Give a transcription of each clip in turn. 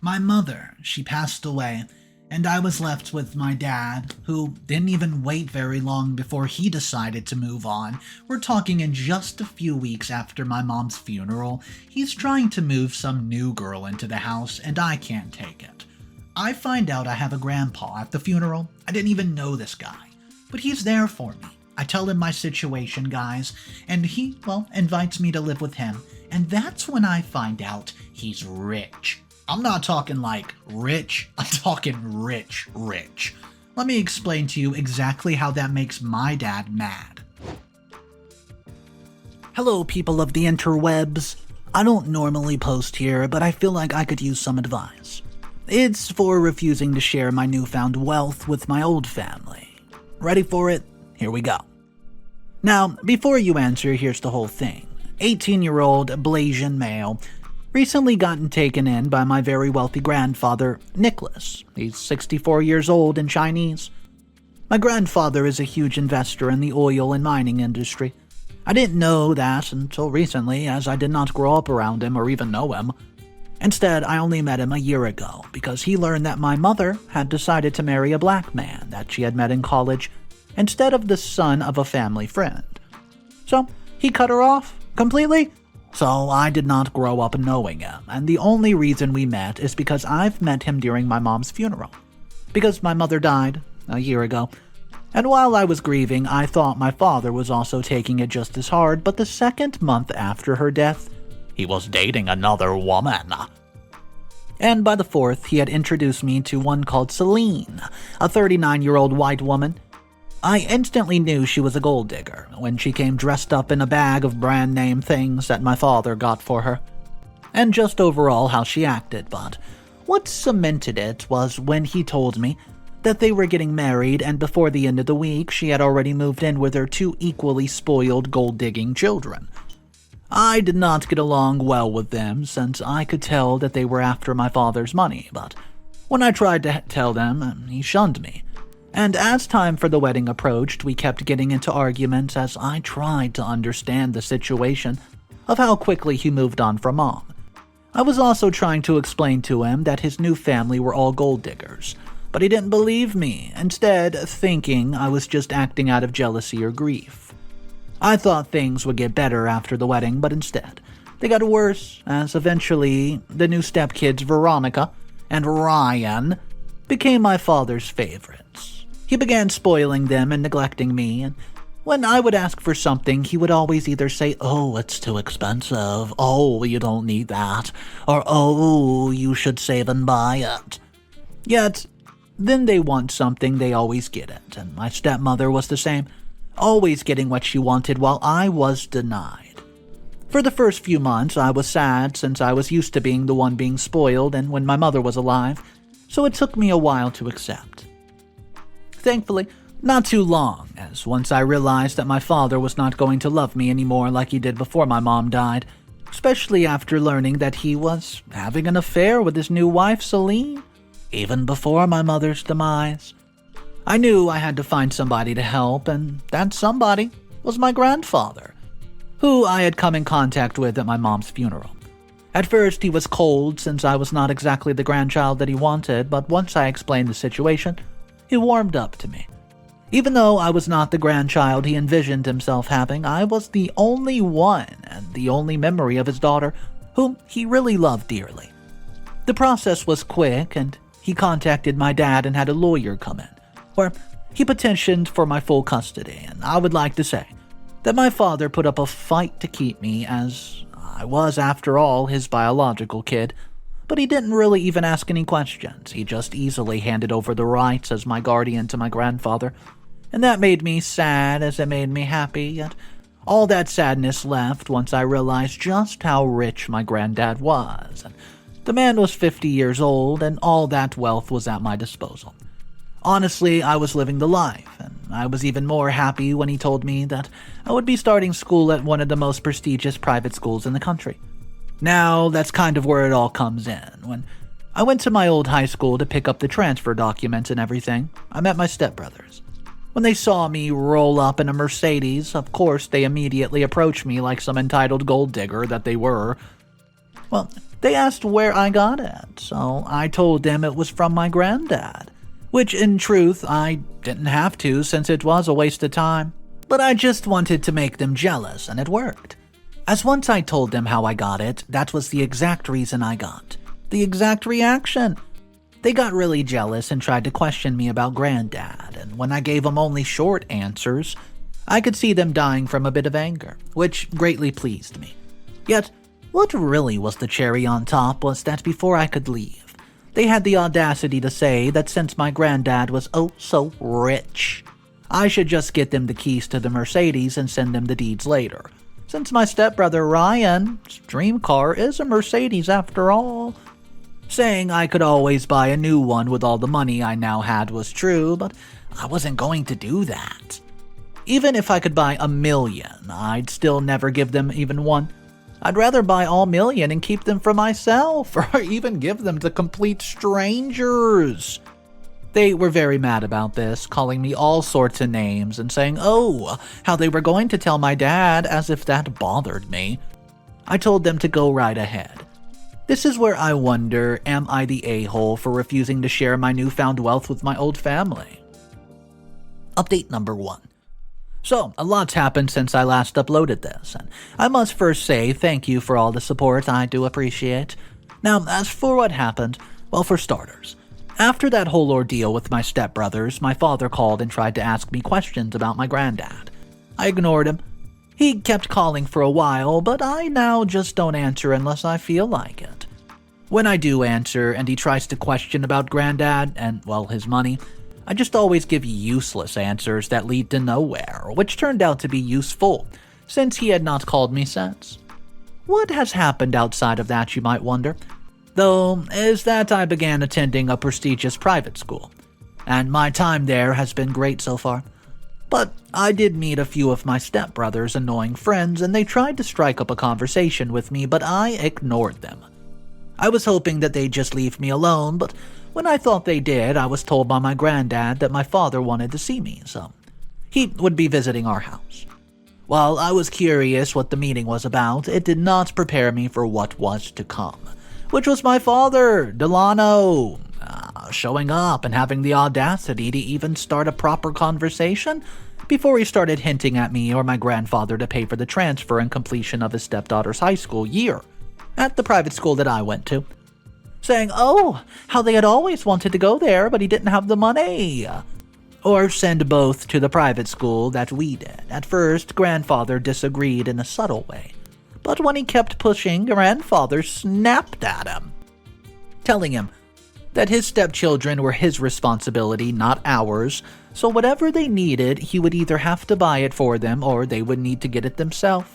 My mother, she passed away, and I was left with my dad, who didn't even wait very long before he decided to move on. We're talking in just a few weeks after my mom's funeral. He's trying to move some new girl into the house, and I can't take it. I find out I have a grandpa at the funeral. I didn't even know this guy, but he's there for me. I tell him my situation, guys, and he, invites me to live with him, and that's when I find out he's rich. I'm not talking like rich, I'm talking rich. Let me explain to you exactly how that makes my dad mad. Hello, people of the interwebs. I don't normally post here, but I feel like I could use some advice. It's for refusing to share my newfound wealth with my old family. Ready for it? Here we go. Now, before you answer, here's the whole thing. 18-year-old Blasian male, recently gotten taken in by my very wealthy grandfather, Nicholas. He's 64 years old and Chinese. My grandfather is a huge investor in the oil and mining industry. I didn't know that until recently, as I did not grow up around him or even know him. Instead, I only met him a year ago because he learned that my mother had decided to marry a black man that she had met in college instead of the son of a family friend. So, he cut her off completely. So I did not grow up knowing him, and the only reason we met is because I've met him during my mom's funeral. Because my mother died a year ago, and while I was grieving, I thought my father was also taking it just as hard, but the second month after her death, he was dating another woman. And by the fourth, he had introduced me to one called Celine, a 39-year-old white woman. I instantly knew she was a gold digger when she came dressed up in a bag of brand name things that my father got for her. And just overall how she acted, but what cemented it was when he told me that they were getting married, and before the end of the week she had already moved in with her two equally spoiled gold-digging children. I did not get along well with them since I could tell that they were after my father's money, but when I tried to tell them, he shunned me. And as time for the wedding approached, we kept getting into arguments as I tried to understand the situation of how quickly he moved on from mom. I was also trying to explain to him that his new family were all gold diggers, but he didn't believe me, instead thinking I was just acting out of jealousy or grief. I thought things would get better after the wedding, but instead, they got worse, as eventually the new stepkids Veronica and Ryan became my father's favorites. He began spoiling them and neglecting me, and when I would ask for something, he would always either say, "Oh, it's too expensive," "Oh, you don't need that," or "Oh, you should save and buy it." Yet, then they want something, they always get it, and my stepmother was the same, always getting what she wanted while I was denied. For the first few months, I was sad since I was used to being the one being spoiled and when my mother was alive, so it took me a while to accept. Thankfully, not too long, as once I realized that my father was not going to love me anymore like he did before my mom died, especially after learning that he was having an affair with his new wife, Celine, even before my mother's demise. I knew I had to find somebody to help, and that somebody was my grandfather, who I had come in contact with at my mom's funeral. At first, he was cold since I was not exactly the grandchild that he wanted, but once I explained the situation, he warmed up to me. Even though I was not the grandchild he envisioned himself having, I was the only one and the only memory of his daughter whom he really loved dearly. The process was quick, and he contacted my dad and had a lawyer come in, where he petitioned for my full custody, and I would like to say that my father put up a fight to keep me, as I was, after all, his biological kid. But he didn't really even ask any questions. He just easily handed over the rights as my guardian to my grandfather. And that made me sad as it made me happy, yet all that sadness left once I realized just how rich my granddad was. And the man was 50 years old, and all that wealth was at my disposal. Honestly, I was living the life, and I was even more happy when he told me that I would be starting school at one of the most prestigious private schools in the country. Now, that's kind of where it all comes in. When I went to my old high school to pick up the transfer documents and everything, I met my stepbrothers. When they saw me roll up in a Mercedes, of course they immediately approached me like some entitled gold digger that they were. Well, they asked where I got it, so I told them it was from my granddad. Which, in truth, I didn't have to since it was a waste of time. But I just wanted to make them jealous, and it worked. As once I told them how I got it, that was the exact reason I got. The exact reaction. They got really jealous and tried to question me about Granddad, and when I gave them only short answers, I could see them dying from a bit of anger, which greatly pleased me. Yet, what really was the cherry on top was that before I could leave, they had the audacity to say that since my granddad was oh so rich, I should just get them the keys to the Mercedes and send them the deeds later, since my stepbrother Ryan's dream car is a Mercedes after all. Saying I could always buy a new one with all the money I now had was true, but I wasn't going to do that. Even if I could buy 1 million, I'd still never give them even one. I'd rather buy all 1 million and keep them for myself, or even give them to complete strangers. They were very mad about this, calling me all sorts of names and saying, oh, how they were going to tell my dad, as if that bothered me. I told them to go right ahead. This is where I wonder, am I the a-hole for refusing to share my newfound wealth with my old family? Update number 1. So, a lot's happened since I last uploaded this, and I must first say thank you for all the support I do appreciate. Now, as for what happened, well, for starters, after that whole ordeal with my stepbrothers, my father called and tried to ask me questions about my granddad. I ignored him. He kept calling for a while, but I now just don't answer unless I feel like it. When I do answer and he tries to question about Granddad and, well, his money, I just always give useless answers that lead to nowhere, which turned out to be useful, since he had not called me since. What has happened outside of that, you might wonder? Though, is that I began attending a prestigious private school, and my time there has been great so far. But I did meet a few of my stepbrother's annoying friends, and they tried to strike up a conversation with me, but I ignored them. I was hoping that they'd just leave me alone, but when I thought they did, I was told by my granddad that my father wanted to see me, so he would be visiting our house. While I was curious what the meeting was about, it did not prepare me for what was to come, which was my father, Delano, showing up and having the audacity to even start a proper conversation before he started hinting at me or my grandfather to pay for the transfer and completion of his stepdaughter's high school year at the private school that I went to, saying, oh, how they had always wanted to go there, but he didn't have the money. Or send both to the private school that we did. At first, grandfather disagreed in a subtle way, but when he kept pushing, grandfather snapped at him, telling him that his stepchildren were his responsibility, not ours, so whatever they needed, he would either have to buy it for them or they would need to get it themselves.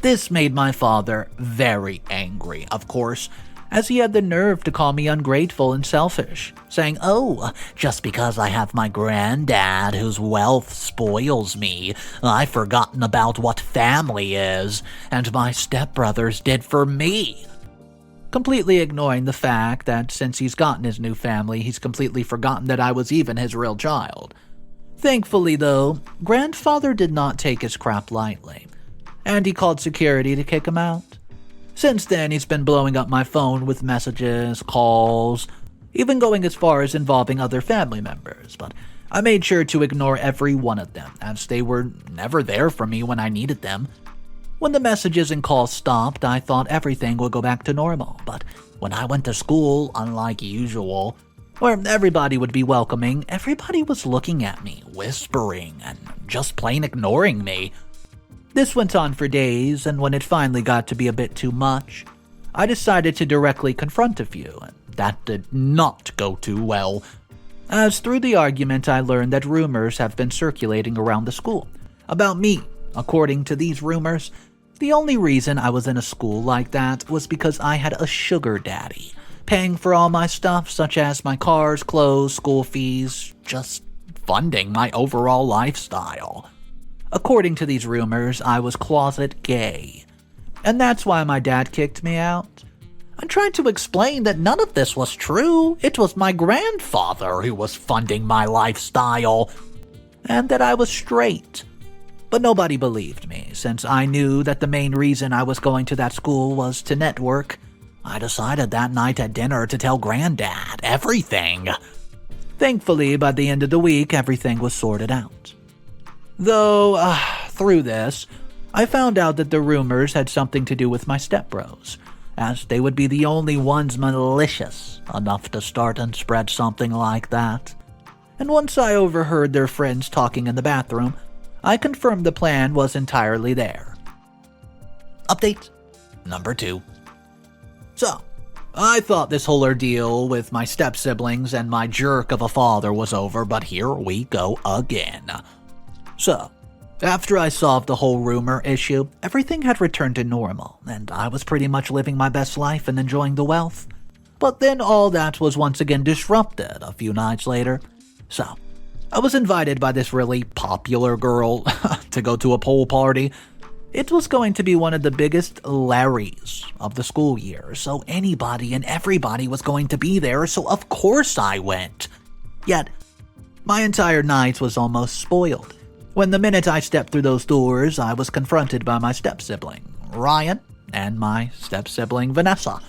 This made my father very angry, of course, as he had the nerve to call me ungrateful and selfish, saying, oh, just because I have my granddad whose wealth spoils me, I've forgotten about what family is, and my stepbrothers did for me. Completely ignoring the fact that since he's gotten his new family, he's completely forgotten that I was even his real child. Thankfully, though, grandfather did not take his crap lightly, and he called security to kick him out. Since then, he's been blowing up my phone with messages, calls, even going as far as involving other family members, but I made sure to ignore every one of them, as they were never there for me when I needed them. When the messages and calls stopped, I thought everything would go back to normal, but when I went to school, unlike usual, where everybody would be welcoming, everybody was looking at me, whispering, and just plain ignoring me. This went on for days, and when it finally got to be a bit too much, I decided to directly confront a few, and that did not go too well, as through the argument I learned that rumors have been circulating around the school about me. According to these rumors, the only reason I was in a school like that was because I had a sugar daddy, paying for all my stuff such as my cars, clothes, school fees, just funding my overall lifestyle. According to these rumors, I was closet gay, and that's why my dad kicked me out. I tried to explain that none of this was true. It was my grandfather who was funding my lifestyle, and that I was straight. But nobody believed me, since I knew that the main reason I was going to that school was to network, I decided that night at dinner to tell Granddad everything. Thankfully, by the end of the week, everything was sorted out. Though, through this, I found out that the rumors had something to do with my stepbros, as they would be the only ones malicious enough to start and spread something like that. And once I overheard their friends talking in the bathroom, I confirmed the plan was entirely there. Update number 2. So, I thought this whole ordeal with my step-siblings and my jerk of a father was over, but here we go again. So, after I solved the whole rumor issue, everything had returned to normal, and I was pretty much living my best life and enjoying the wealth. But then all that was once again disrupted a few nights later. So, I was invited by this really popular girl to go to a pool party. It was going to be one of the biggest Larrys of the school year, so anybody and everybody was going to be there, so of course I went. Yet, my entire night was almost spoiled. When the minute I stepped through those doors, I was confronted by my step-sibling, Ryan, and my step-sibling, Vanessa.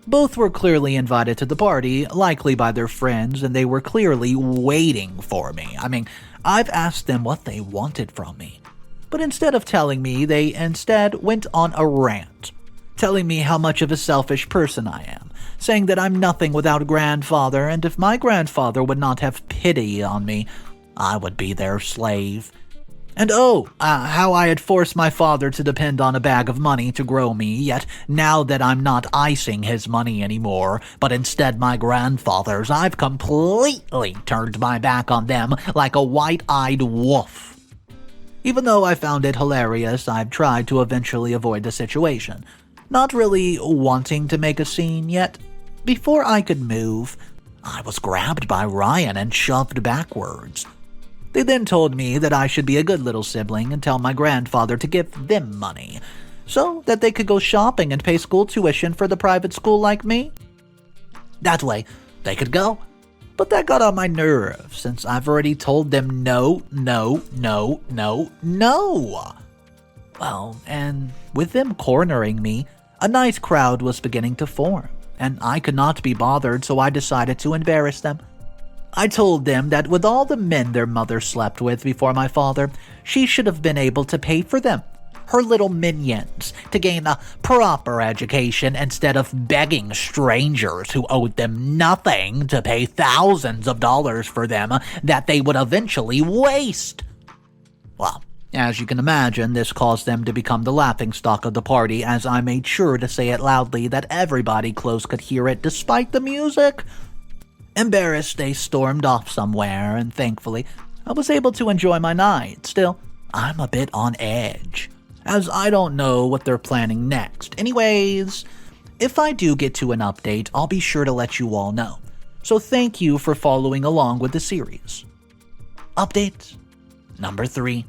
Both were clearly invited to the party, likely by their friends, and they were clearly waiting for me. I mean, I've asked them what they wanted from me. But instead of telling me, they instead went on a rant, telling me how much of a selfish person I am, saying that I'm nothing without a grandfather, and if my grandfather would not have pity on me, I would be their slave. And how I had forced my father to depend on a bag of money to grow me, yet now that I'm not icing his money anymore, but instead my grandfather's, I've completely turned my back on them like a white-eyed wolf. Even though I found it hilarious, I've tried to eventually avoid the situation, not really wanting to make a scene yet. Before I could move, I was grabbed by Ryan and shoved backwards. They then told me that I should be a good little sibling and tell my grandfather to give them money, so that they could go shopping and pay school tuition for the private school like me. That way, they could go. But that got on my nerves, since I've already told them no. Well, and with them cornering me, a nice crowd was beginning to form, and I could not be bothered, so I decided to embarrass them. I told them that with all the men their mother slept with before my father, she should have been able to pay for them, her little minions, to gain a proper education instead of begging strangers who owed them nothing to pay thousands of dollars for them that they would eventually waste. Well, as you can imagine, this caused them to become the laughingstock of the party, as I made sure to say it loudly that everybody close could hear it despite the music. Embarrassed, they stormed off somewhere, and thankfully, I was able to enjoy my night. Still, I'm a bit on edge, as I don't know what they're planning next. Anyways, if I do get to an update, I'll be sure to let you all know. So thank you for following along with the series. Update number 3.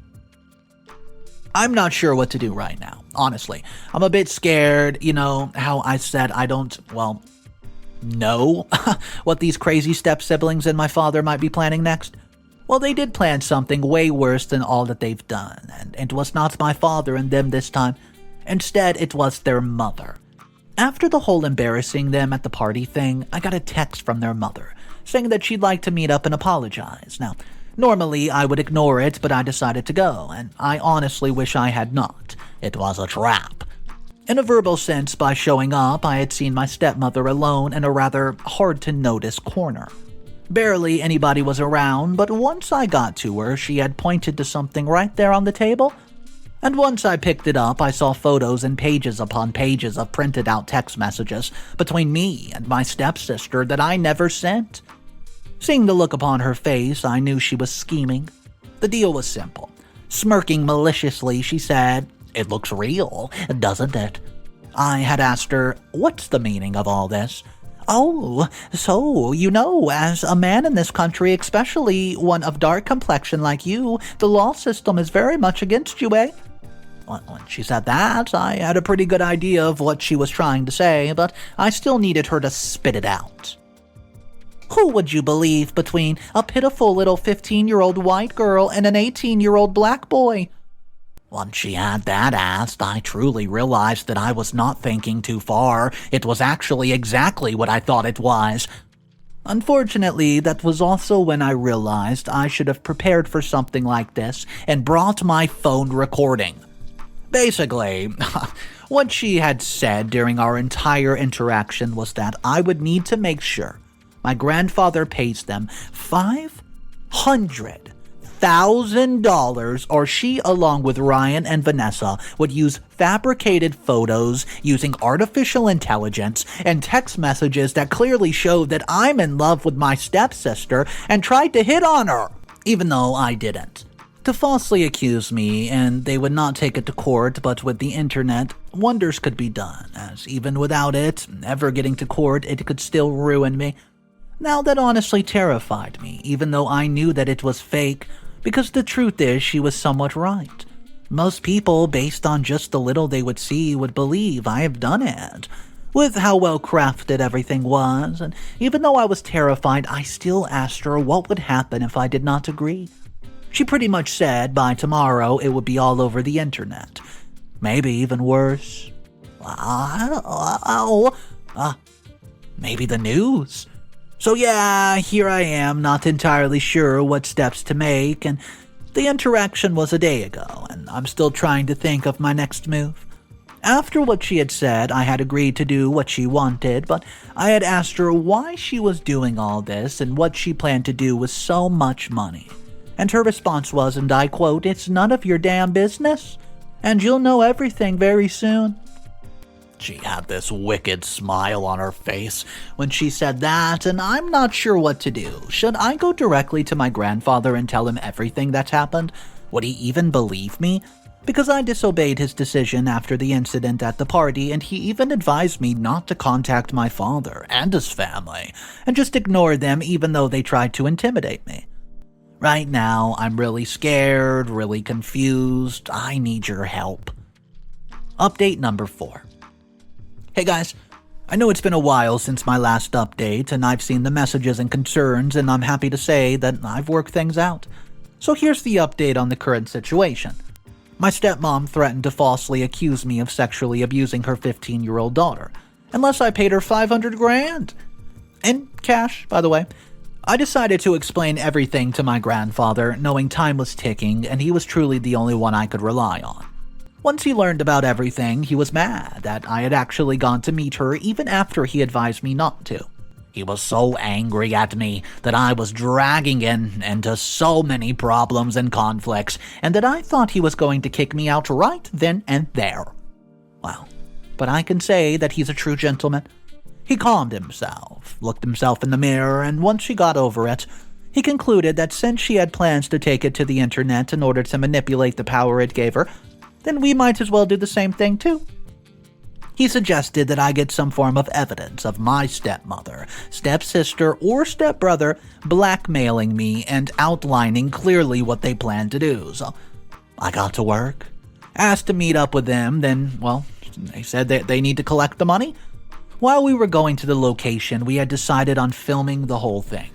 I'm not sure what to do right now, honestly. I'm a bit scared, how I said I don't, know what these crazy step-siblings and my father might be planning next. Well, they did plan something way worse than all that they've done, and it was not my father and them this time. Instead, it was their mother. After the whole embarrassing them at the party thing, I got a text from their mother, saying that she'd like to meet up and apologize. Now, normally I would ignore it, but I decided to go, and I honestly wish I had not. It was a trap. In a verbal sense, by showing up, I had seen my stepmother alone in a rather hard-to-notice corner. Barely anybody was around, but once I got to her, she had pointed to something right there on the table. And once I picked it up, I saw photos and pages upon pages of printed-out text messages between me and my stepsister that I never sent. Seeing the look upon her face, I knew she was scheming. The deal was simple. Smirking maliciously, she said, "It looks real, doesn't it?" I had asked her, "What's the meaning of all this?" "Oh, so, as a man in this country, especially one of dark complexion like you, the law system is very much against you, eh?" When she said that, I had a pretty good idea of what she was trying to say, but I still needed her to spit it out. Who would you believe between a pitiful little 15-year-old white girl and an 18-year-old black boy? Once she had that asked, I truly realized that I was not thinking too far. It was actually exactly what I thought it was. Unfortunately, that was also when I realized I should have prepared for something like this and brought my phone recording. Basically, what she had said during our entire interaction was that I would need to make sure my grandfather pays them $500,000 or she, along with Ryan and Vanessa, would use fabricated photos using artificial intelligence and text messages that clearly showed that I'm in love with my stepsister and tried to hit on her, even though I didn't. To falsely accuse me, and they would not take it to court, but with the internet, wonders could be done, as even without it ever getting to court, it could still ruin me. Now that honestly terrified me, even though I knew that it was fake, because the truth is she was somewhat right. Most people, based on just the little they would see, would believe I have done it. With how well crafted everything was, and even though I was terrified, I still asked her what would happen if I did not agree. She pretty much said by tomorrow it would be all over the internet. Maybe even worse. Maybe the news. So yeah, here I am, not entirely sure what steps to make, and the interaction was a day ago, and I'm still trying to think of my next move. After what she had said, I had agreed to do what she wanted, but I had asked her why she was doing all this and what she planned to do with so much money. And her response was, and I quote, "It's none of your damn business, and you'll know everything very soon." She had this wicked smile on her face when she said that, and I'm not sure what to do. Should I go directly to my grandfather and tell him everything that's happened? Would he even believe me? Because I disobeyed his decision after the incident at the party, and he even advised me not to contact my father and his family, and just ignore them even though they tried to intimidate me. Right now, I'm really scared, really confused. I need your help. Update number 4. Hey guys, I know it's been a while since my last update, and I've seen the messages and concerns, and I'm happy to say that I've worked things out. So here's the update on the current situation. My stepmom threatened to falsely accuse me of sexually abusing her 15-year-old daughter, unless I paid her $500,000. In cash, by the way. I decided to explain everything to my grandfather, knowing time was ticking and he was truly the only one I could rely on. Once he learned about everything, he was mad that I had actually gone to meet her even after he advised me not to. He was so angry at me that I was dragging him into so many problems and conflicts, and that I thought he was going to kick me out right then and there. Well, but I can say that he's a true gentleman. He calmed himself, looked himself in the mirror, and once she got over it, he concluded that since she had plans to take it to the internet in order to manipulate the power it gave her, then we might as well do the same thing too. He suggested that I get some form of evidence of my stepmother, stepsister, or stepbrother blackmailing me and outlining clearly what they planned to do. So I got to work, asked to meet up with them, then, well, they said that they need to collect the money. While we were going to the location, we had decided on filming the whole thing.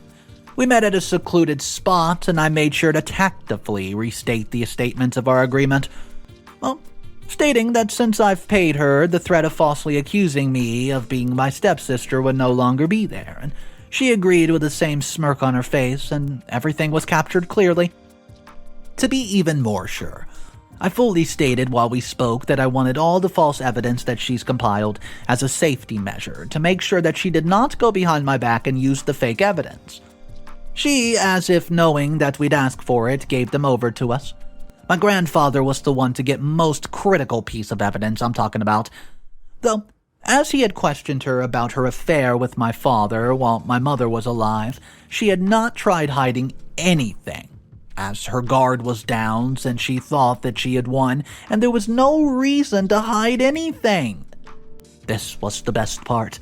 We met at a secluded spot, and I made sure to tactfully restate the statements of our agreement. Well, stating that since I've paid her, the threat of falsely accusing me of being my stepsister would no longer be there, and she agreed with the same smirk on her face, and everything was captured clearly. To be even more sure, I fully stated while we spoke that I wanted all the false evidence that she's compiled as a safety measure to make sure that she did not go behind my back and use the fake evidence. She, as if knowing that we'd ask for it, gave them over to us. My grandfather was the one to get most critical piece of evidence I'm talking about. Though, as he had questioned her about her affair with my father while my mother was alive, she had not tried hiding anything, as her guard was down since she thought that she had won, and there was no reason to hide anything. This was the best part,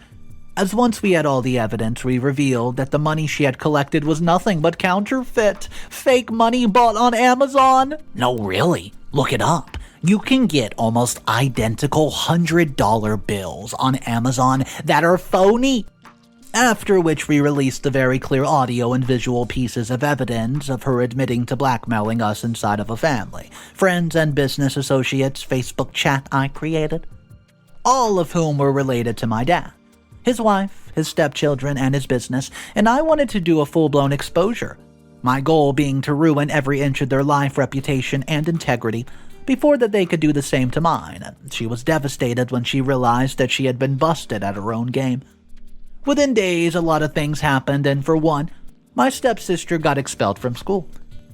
as once we had all the evidence, we revealed that the money she had collected was nothing but counterfeit, fake money bought on Amazon. No, really, look it up. You can get almost identical $100 bills on Amazon that are phony. After which we released the very clear audio and visual pieces of evidence of her admitting to blackmailing us inside of a family, friends and business associates Facebook chat I created, all of whom were related to my dad, his wife, his stepchildren, and his business, and I wanted to do a full-blown exposure, my goal being to ruin every inch of their life, reputation, and integrity before that they could do the same to mine. She was devastated when she realized that she had been busted at her own game. Within days, a lot of things happened, and for one, my stepsister got expelled from school,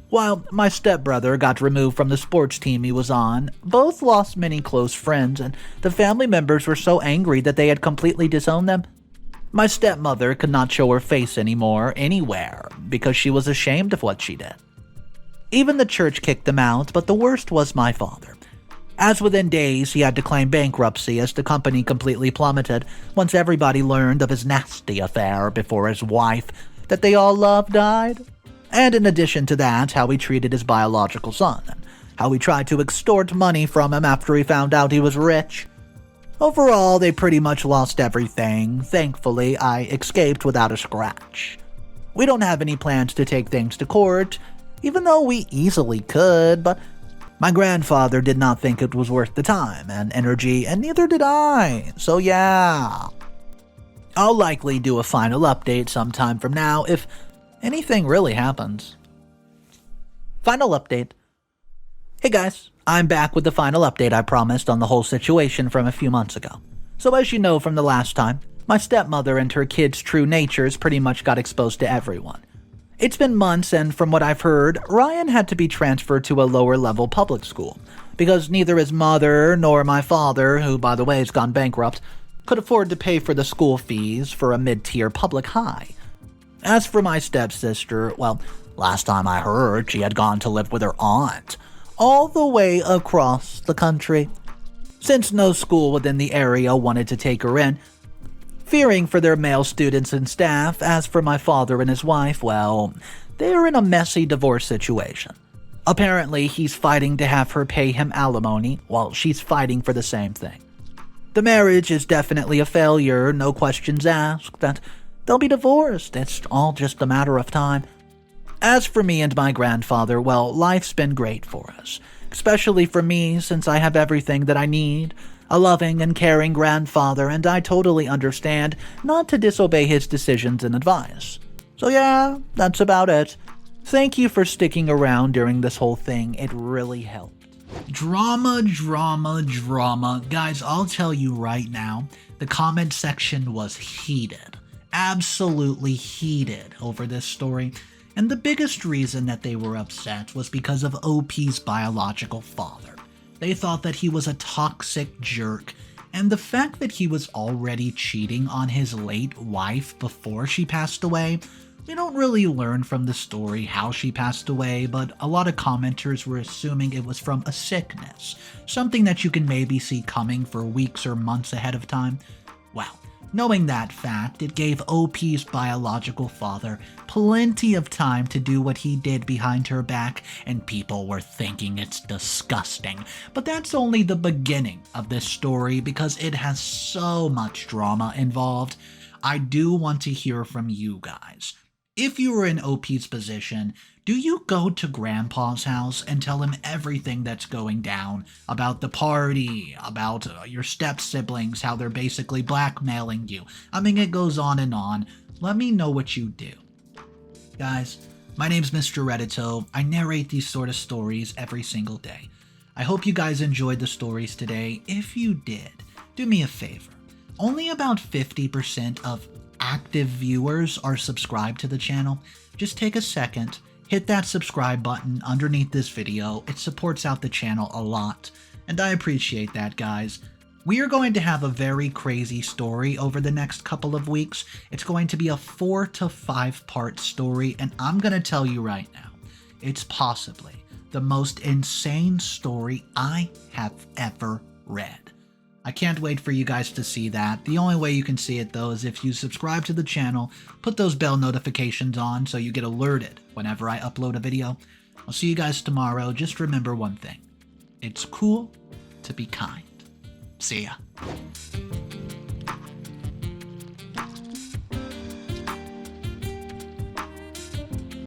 while my stepbrother got removed from the sports team he was on. Both lost many close friends, and the family members were so angry that they had completely disowned them. My stepmother could not show her face anymore, anywhere, because she was ashamed of what she did. Even the church kicked them out, but the worst was my father, as within days he had to claim bankruptcy as the company completely plummeted once everybody learned of his nasty affair before his wife that they all loved died. And in addition to that, how he treated his biological son, and how he tried to extort money from him after he found out he was rich. Overall, they pretty much lost everything. Thankfully, I escaped without a scratch. We don't have any plans to take things to court, even though we easily could, but my grandfather did not think it was worth the time and energy, and neither did I, so yeah. I'll likely do a final update sometime from now if anything really happens. Final update. Hey guys, I'm back with the final update I promised on the whole situation from a few months ago. So as you know from the last time, my stepmother and her kids' true natures pretty much got exposed to everyone. It's been months, and from what I've heard, Ryan had to be transferred to a lower-level public school, because neither his mother nor my father, who by the way has gone bankrupt, could afford to pay for the school fees for a mid-tier public high. As for my stepsister, well, last time I heard, she had gone to live with her aunt, all the way across the country. Since no school within the area wanted to take her in, fearing for their male students and staff. As for my father and his wife, well, they are in a messy divorce situation. Apparently, he's fighting to have her pay him alimony, while she's fighting for the same thing. The marriage is definitely a failure, no questions asked, that they'll be divorced. It's all just a matter of time. As for me and my grandfather, well, life's been great for us, especially for me since I have everything that I need. A loving and caring grandfather, and I totally understand not to disobey his decisions and advice. So yeah, that's about it. Thank you for sticking around during this whole thing, it really helped. Drama. Guys, I'll tell you right now, the comment section was heated. Absolutely heated over this story. And the biggest reason that they were upset was because of OP's biological father. They thought that he was a toxic jerk, and the fact that he was already cheating on his late wife before she passed away. We don't really learn from the story how she passed away, but a lot of commenters were assuming it was from a sickness, something that you can maybe see coming for weeks or months ahead of time. Well, knowing that fact, it gave OP's biological father plenty of time to do what he did behind her back, and people were thinking it's disgusting. But that's only the beginning of this story because it has so much drama involved. I do want to hear from you guys. If you were in OP's position, do you go to Grandpa's house and tell him everything that's going down about the party, about your step-siblings, how they're basically blackmailing you? I mean, it goes on and on. Let me know what you do. Guys, my name's Mr. Reddito. I narrate these sort of stories every single day. I hope you guys enjoyed the stories today. If you did, do me a favor. Only about 50% of active viewers are subscribed to the channel. Just take a second, hit that subscribe button underneath this video. It supports out the channel a lot, and I appreciate that, guys. We are going to have a very crazy story over the next couple of weeks. It's going to be a 4 to 5 part story, and I'm going to tell you right now, it's possibly the most insane story I have ever read. I can't wait for you guys to see that. The only way you can see it, though, is if you subscribe to the channel, put those bell notifications on so you get alerted whenever I upload a video. I'll see you guys tomorrow. Just remember one thing. It's cool to be kind. See ya.